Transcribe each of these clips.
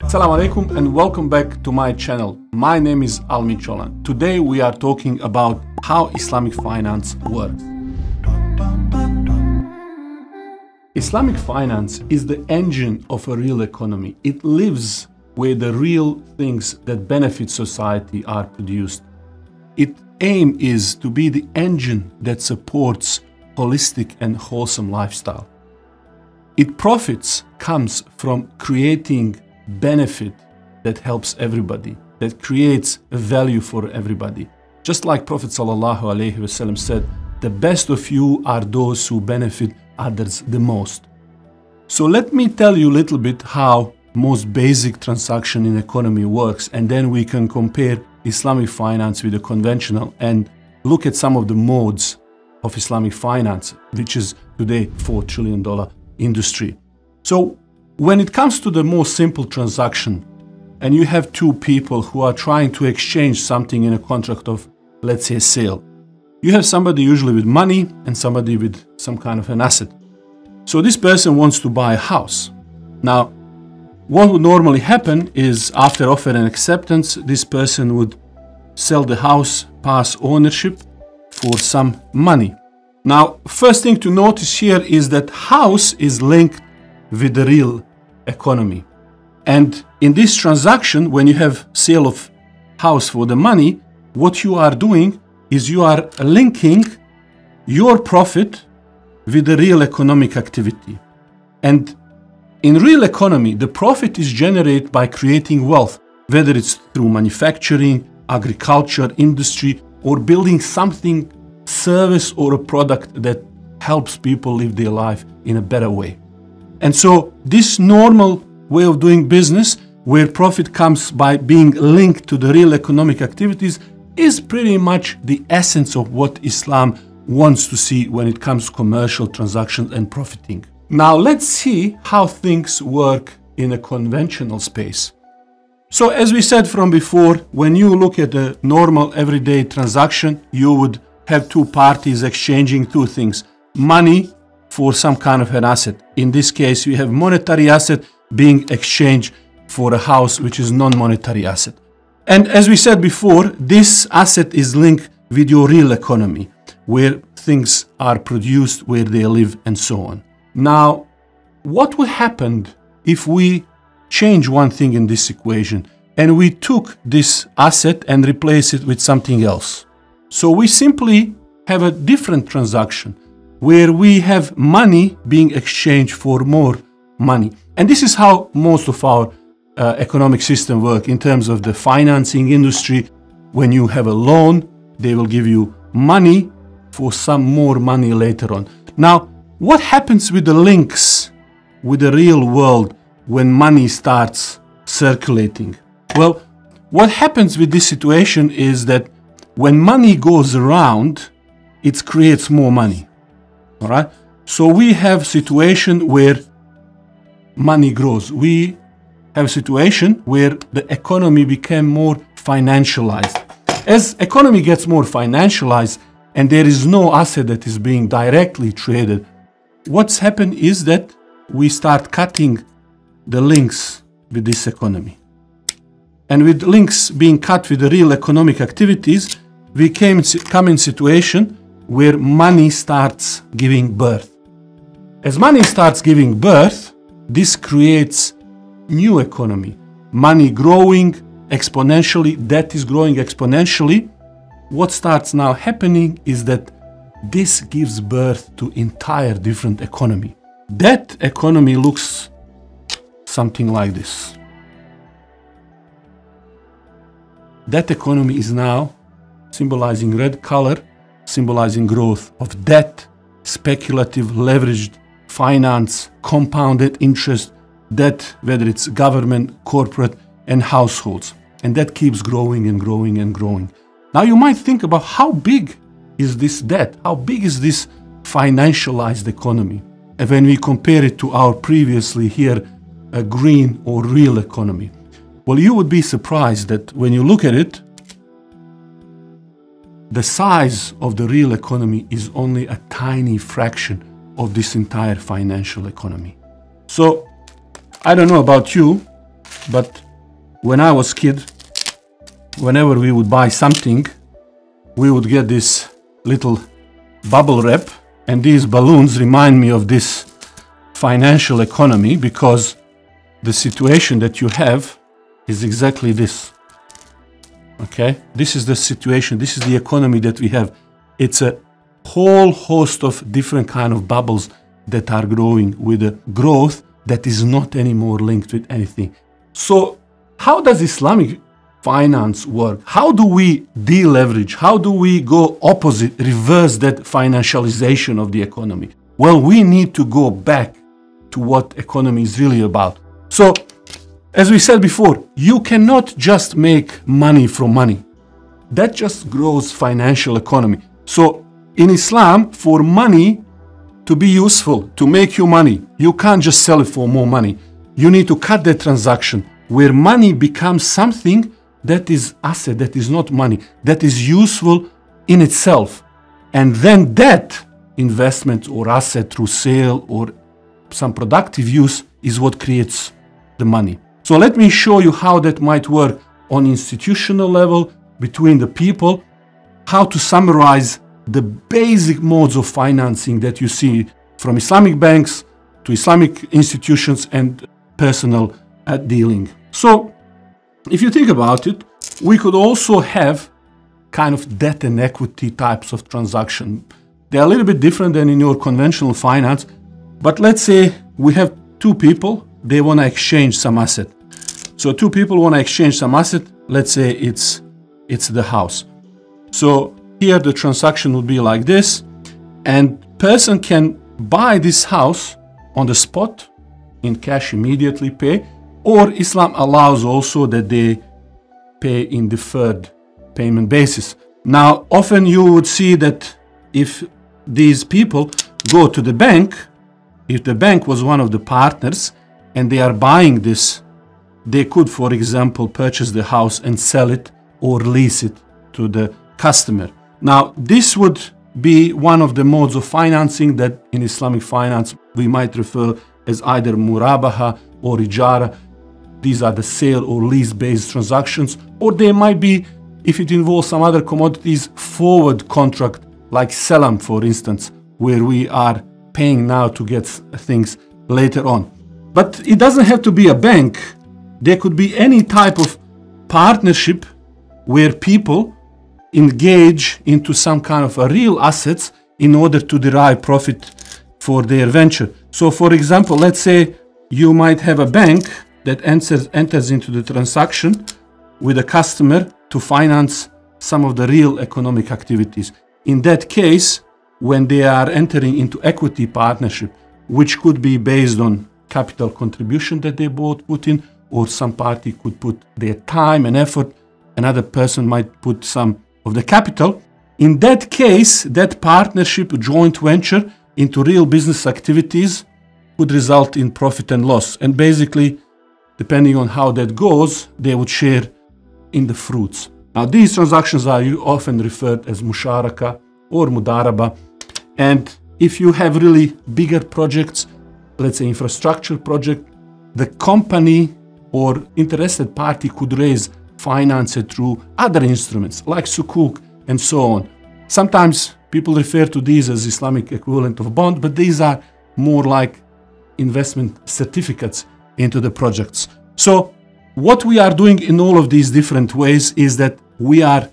Assalamu alaikum and welcome back to my channel. My name is Almir. Today we are talking about how Islamic finance works. Islamic finance is the engine of a real economy. It lives where the real things that benefit society are produced. Its aim is to be the engine that supports holistic and wholesome lifestyle. Its profits comes from creating benefit that helps everybody, that creates a value for everybody. Just like Prophet ﷺ said, the best of you are those who benefit others the most. So let me tell you a little bit how most basic transaction in economy works, and then we can compare Islamic finance with the conventional and look at some of the modes of Islamic finance, which is today $4 trillion industry. So when it comes to the most simple transaction, and you have two people who are trying to exchange something in a contract of, let's say, sale, you have somebody usually with money and somebody with some kind of an asset. So this person wants to buy a house. Now, what would normally happen is after offer and acceptance, this person would sell the house, pass ownership for some money. Now, first thing to notice here is that house is linked with the real economy. And in this transaction, when you have sale of house for the money, what you are doing is you are linking your profit with the real economic activity. And in real economy, the profit is generated by creating wealth, whether it's through manufacturing, agriculture, industry, or building something, service or a product that helps people live their life in a better way. And so this normal way of doing business, where profit comes by being linked to the real economic activities, is pretty much the essence of what Islam wants to see when it comes to commercial transactions and profiting. Now let's see how things work in a conventional space. So as we said from before, when you look at a normal everyday transaction, you would have two parties exchanging two things: money for some kind of an asset. In this case, we have monetary asset being exchanged for a house, which is non-monetary asset. And as we said before, this asset is linked with your real economy, where things are produced, where they live, and so on. Now, what would happen if we change one thing in this equation and we took this asset and replace it with something else? So we simply have a different transaction where we have money being exchanged for more money. And this is how most of our economic system work in terms of the financing industry. When you have a loan, they will give you money for some more money later on. Now, what happens with the links with the real world when money starts circulating? Well, what happens with this situation is that when money goes around, it creates more money. All right. So we have a situation where money grows. We have a situation where the economy became more financialized. As economy gets more financialized and there is no asset that is being directly traded, what's happened is that we start cutting the links with this economy. And with links being cut with the real economic activities, we come in situation where money starts giving birth. As money starts giving birth, this creates new economy. Money growing exponentially, debt is growing exponentially. What starts now happening is that this gives birth to entire different economy. That economy looks something like this. That economy is now symbolizing red color, symbolizing growth of debt, speculative, leveraged finance, compounded interest, debt, whether it's government, corporate, and households. And that keeps growing and growing and growing. Now you might think about how big is this debt? How big is this financialized economy? And when we compare it to our previously here, a green or real economy. Well, you would be surprised that when you look at it, the size of the real economy is only a tiny fraction of this entire financial economy. So I don't know about you, but when I was kid, whenever we would buy something, we would get this little bubble wrap, and these balloons remind me of this financial economy, because the situation that you have is exactly this. Okay, this is the situation, this is the economy that we have. It's a whole host of different kind of bubbles that are growing with a growth that is not anymore linked with anything. So how does Islamic finance work? How do we deleverage? How do we go opposite, reverse that financialization of the economy? Well, we need to go back to what economy is really about. So, as we said before, you cannot just make money from money. That just grows financial economy. So, in Islam, for money to be useful, to make you money, you can't just sell it for more money. You need to cut that transaction where money becomes something that is asset, that is not money, that is useful in itself. And then that investment or asset through sale or some productive use is what creates the money. So let me show you how that might work on institutional level between the people, how to summarize the basic modes of financing that you see from Islamic banks to Islamic institutions and personal dealing. So if you think about it, we could also have kind of debt and equity types of transaction. They're a little bit different than in your conventional finance, but let's say we have two people, they want to exchange some asset. So two people want to exchange some asset, let's say it's the house. So here the transaction would be like this, and person can buy this house on the spot in cash, immediately pay, or Islam allows also that they pay in deferred payment basis. Now, often you would see that if these people go to the bank, if the bank was one of the partners and they are buying this, they could, for example, purchase the house and sell it or lease it to the customer. Now, this would be one of the modes of financing that in Islamic finance we might refer as either murabaha or ijara. These are the sale or lease-based transactions, or they might be, if it involves some other commodities, forward contract like salam, for instance, where we are paying now to get things later on. But it doesn't have to be a bank. There could be any type of partnership where people engage into some kind of a real assets in order to derive profit for their venture. So for example, let's say you might have a bank that enters into the transaction with a customer to finance some of the real economic activities. In that case, when they are entering into equity partnership, which could be based on capital contribution that they both put in, or some party could put their time and effort, another person might put some of the capital. In that case, that partnership, joint venture into real business activities would result in profit and loss. And basically, depending on how that goes, they would share in the fruits. Now, these transactions are often referred as musharaka or mudaraba. And if you have really bigger projects, let's say infrastructure project, the company or interested party could raise finance through other instruments like sukuk and so on. Sometimes people refer to these as Islamic equivalent of bond, but these are more like investment certificates into the projects. So what we are doing in all of these different ways is that we are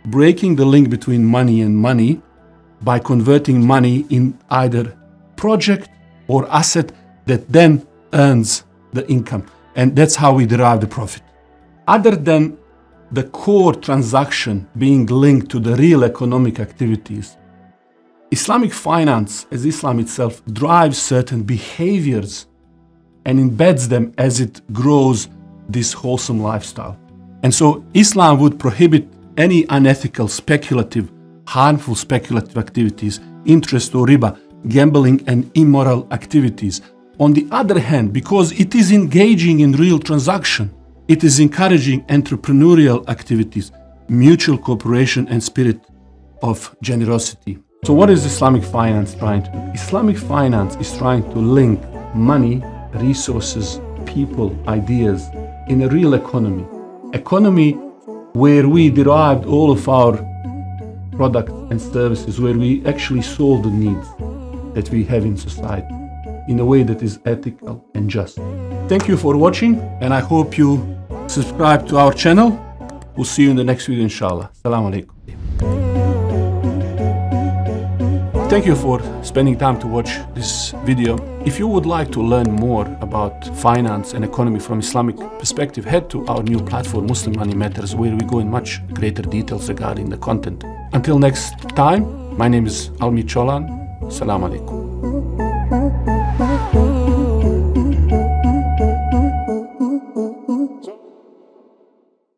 breaking the link between money and money by converting money in either project or asset that then earns the income. And that's how we derive the profit. Other than the core transaction being linked to the real economic activities, Islamic finance, as Islam itself, drives certain behaviors and embeds them as it grows this wholesome lifestyle. And so Islam would prohibit any unethical, speculative, harmful speculative activities, interest or riba, gambling and immoral activities. On the other hand, because it is engaging in real transaction, it is encouraging entrepreneurial activities, mutual cooperation and spirit of generosity. So what is Islamic finance trying to do? Islamic finance is trying to link money, resources, people, ideas, in a real economy. Economy where we derived all of our products and services, where we actually solve the needs that we have in society in a way that is ethical and just. Thank you for watching, and I hope you subscribe to our channel. We'll see you in the next video, inshallah. Assalamu alaikum. Thank you for spending time to watch this video. If you would like to learn more about finance and economy from Islamic perspective, head to our new platform, Muslim Money Matters, where we go in much greater details regarding the content. Until next time, my name is Almir. Assalamu alaikum.